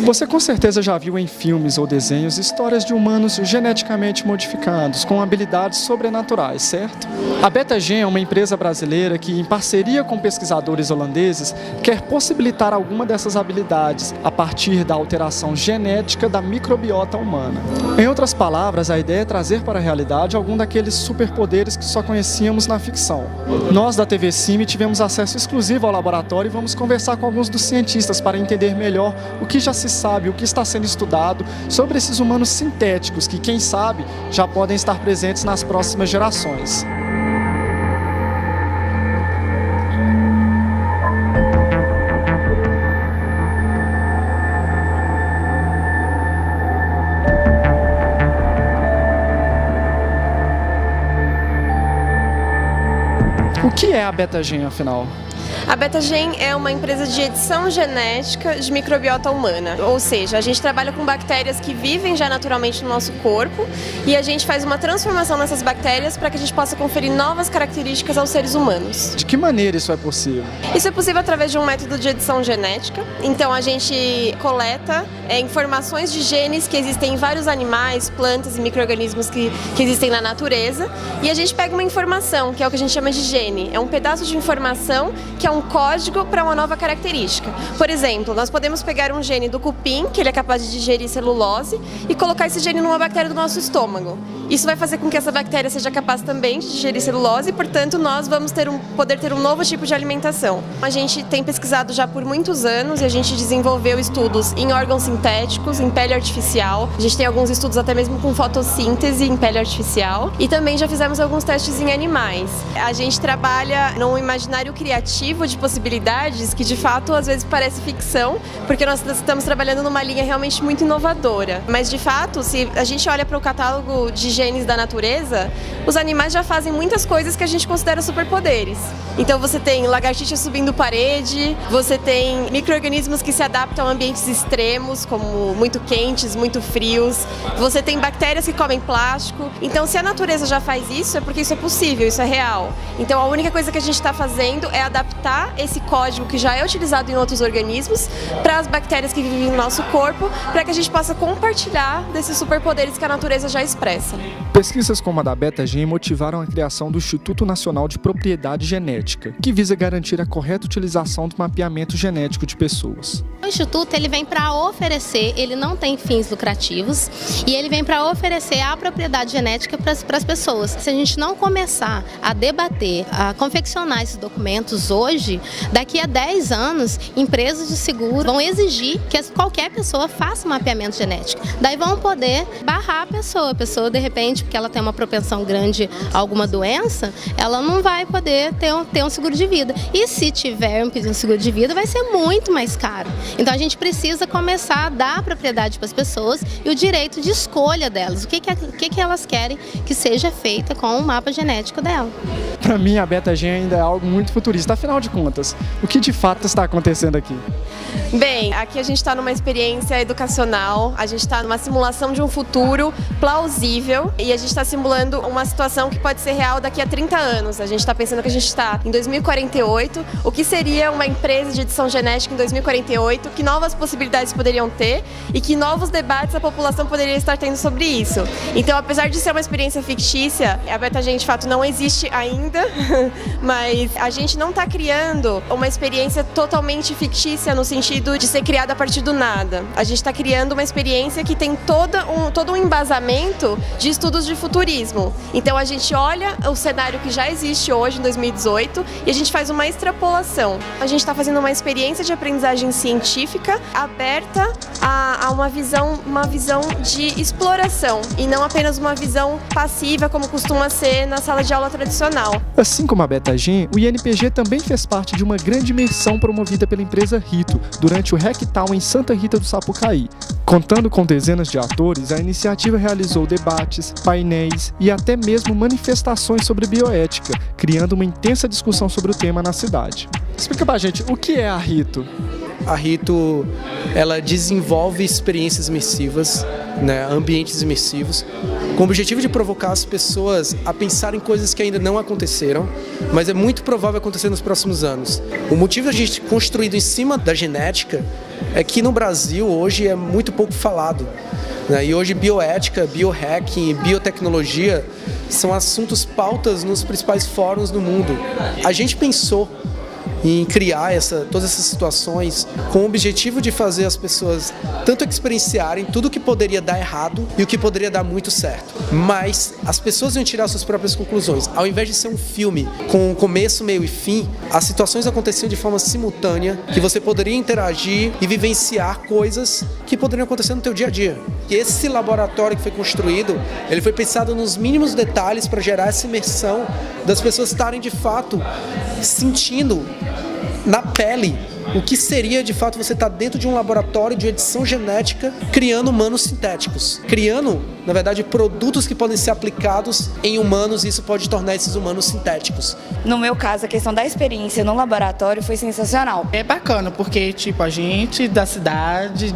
Você com certeza já viu em filmes ou desenhos histórias de humanos geneticamente modificados, com habilidades sobrenaturais, certo? A Betagen é uma empresa brasileira que, em parceria com pesquisadores holandeses, quer possibilitar alguma dessas habilidades a partir da alteração genética da microbiota humana. Em outras palavras, a ideia é trazer para a realidade algum daqueles superpoderes que só conhecíamos na ficção. Nós da TV Cime tivemos acesso exclusivo ao laboratório e vamos conversar com alguns dos cientistas para entender melhor o que já se sabe, o que está sendo estudado sobre esses humanos sintéticos que, quem sabe, já podem estar presentes nas próximas gerações. O que é a Betagen, afinal? A Betagen é uma empresa de edição genética de microbiota humana, ou seja, a gente trabalha com bactérias que vivem já naturalmente no nosso corpo e a gente faz uma transformação nessas bactérias para que a gente possa conferir novas características aos seres humanos. De que maneira isso é possível? Isso é possível através de um método de edição genética. Então a gente coleta informações de genes que existem em vários animais, plantas e micro-organismos que existem na natureza e a gente pega uma informação, que é o que a gente chama de gene. É um pedaço de informação que é um código para uma nova característica. Por exemplo, nós podemos pegar um gene do cupim, que ele é capaz de digerir celulose, e colocar esse gene numa bactéria do nosso estômago. Isso vai fazer com que essa bactéria seja capaz também de digerir celulose e, portanto, nós vamos poder ter um novo tipo de alimentação. A gente tem pesquisado já por muitos anos e a gente desenvolveu estudos em órgãos sintéticos, em pele artificial. A gente tem alguns estudos até mesmo com fotossíntese em pele artificial e também já fizemos alguns testes em animais. A gente trabalha num imaginário criativo de possibilidades que de fato às vezes parece ficção, porque nós estamos trabalhando numa linha realmente muito inovadora. Mas de fato, se a gente olha para o catálogo de genes da natureza, os animais já fazem muitas coisas que a gente considera superpoderes. Então você tem lagartixa subindo parede, você tem micro-organismos que se adaptam a ambientes extremos, como muito quentes, muito frios, você tem bactérias que comem plástico. Então se a natureza já faz isso, é porque isso é possível, isso é real. Então a única coisa que a gente está fazendo é adaptar esse código que já é utilizado em outros organismos para as bactérias que vivem no nosso corpo, para que a gente possa compartilhar desses superpoderes que a natureza já expressa. Pesquisas como a da Betagen motivaram a criação do Instituto Nacional de Propriedade Genética, que visa garantir a correta utilização do mapeamento genético de pessoas. O Instituto ele vem para oferecer, ele não tem fins lucrativos e ele vem para oferecer a propriedade genética para as pessoas. Se a gente não começar a debater, a confeccionar esses documentos hoje, daqui a 10 anos, empresas de seguro vão exigir que qualquer pessoa faça um mapeamento genético. Daí vão poder barrar a pessoa de repente, porque ela tem uma propensão grande a alguma doença, ela não vai poder ter um seguro de vida. E se tiver um seguro de vida, vai ser muito mais caro. Então a gente precisa começar a dar a propriedade para as pessoas e o direito de escolha delas, o que elas querem que seja feita com o mapa genético dela. Para mim, a Betagen ainda é algo muito futurista. Afinal de contas, o que de fato está acontecendo aqui? Bem, aqui a gente está numa experiência educacional, a gente está numa simulação de um futuro plausível e a gente está simulando uma situação que pode ser real daqui a 30 anos. A gente está pensando que a gente está em 2048, o que seria uma empresa de edição genética em 2048, que novas possibilidades poderiam ter e que novos debates a população poderia estar tendo sobre isso. Então, apesar de ser uma experiência fictícia, a Betagen de fato não existe ainda, mas a gente não está criando uma experiência totalmente fictícia no sentido de ser criada a partir do nada. A gente está criando uma experiência que tem todo um embasamento de estudos de futurismo. Então a gente olha o cenário que já existe hoje, em 2018, e a gente faz uma extrapolação. A gente está fazendo uma experiência de aprendizagem científica aberta a uma visão de exploração e não apenas uma visão passiva como costuma ser na sala de aula tradicional. Assim como a Betagen, o INPG também fez parte de uma grande imersão promovida pela empresa Rito durante o Hacktown em Santa Rita do Sapucaí. Contando com dezenas de atores, a iniciativa realizou debates, painéis e até mesmo manifestações sobre bioética, criando uma intensa discussão sobre o tema na cidade. Explica pra gente, o que é a Rito? A Rito, ela desenvolve experiências imersivas né, ambientes imersivos, com o objetivo de provocar as pessoas a pensar em coisas que ainda não aconteceram, mas é muito provável acontecer nos próximos anos. O motivo da gente construído em cima da genética é que no Brasil hoje é muito pouco falado, né? E hoje bioética, biohacking e biotecnologia são assuntos pautas nos principais fóruns do mundo. A gente pensou em criar todas essas situações com o objetivo de fazer as pessoas tanto experienciarem tudo o que poderia dar errado e o que poderia dar muito certo. Mas as pessoas iam tirar suas próprias conclusões. Ao invés de ser um filme com começo, meio e fim, as situações aconteciam de forma simultânea, que você poderia interagir e vivenciar coisas que poderiam acontecer no teu dia a dia. E esse laboratório que foi construído, ele foi pensado nos mínimos detalhes para gerar essa imersão das pessoas estarem de fato sentindo na pele o que seria de fato você estar dentro de um laboratório de edição genética criando humanos sintéticos, criando, na verdade, produtos que podem ser aplicados em humanos e isso pode tornar esses humanos sintéticos. No meu caso, a questão da experiência no laboratório foi sensacional. É bacana porque, tipo, a gente da cidade,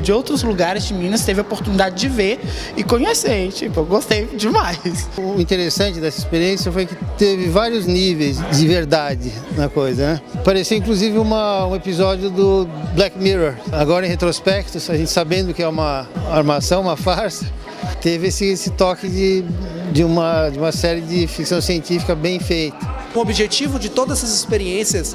de outros lugares de Minas teve a oportunidade de ver e conhecer, tipo, eu gostei demais. O interessante dessa experiência foi que teve vários níveis de verdade na coisa, né? Parecia inclusive um episódio do Black Mirror. Agora em retrospecto, a gente sabendo que é uma armação, uma farsa, teve esse toque de uma série de ficção científica bem feita. O objetivo de todas essas experiências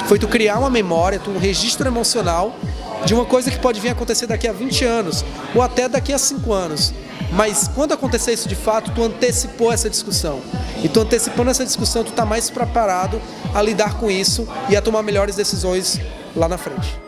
foi tu criar uma memória, um registro emocional de uma coisa que pode vir a acontecer daqui a 20 anos ou até daqui a 5 anos. Mas quando acontecer isso de fato, tu antecipou essa discussão. E tu antecipando essa discussão, tu está mais preparado a lidar com isso e a tomar melhores decisões lá na frente.